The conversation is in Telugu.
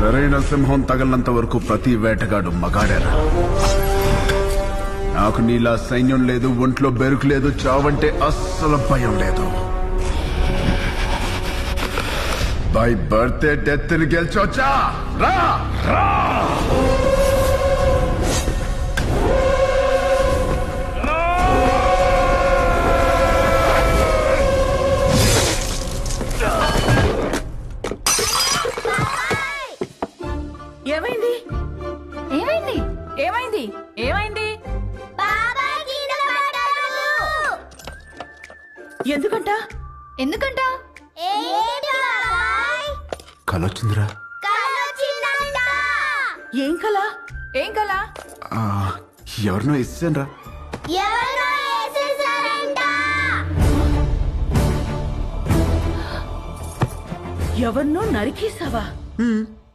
సరైన సింహం తగలనంత వరకు ప్రతి వేటగాడు మగాడేరా. నాకు నీలా సైన్యం లేదు, ఒంట్లో బెరుకు లేదు, చావంటే అస్సలు భయం లేదు. బై బర్త్డే డెత్ ని గెలిచొచ్చా. రా రా ఏమైంది ఏమైంది ఏమైంది ఏమైంది? ఎందుకంట ఎందుకంట? కలొచ్చిందిరా. ఏం కల? ఏం కల? ఎవరినో ఇస్తానరా. ఎవరినో నరికేసావా?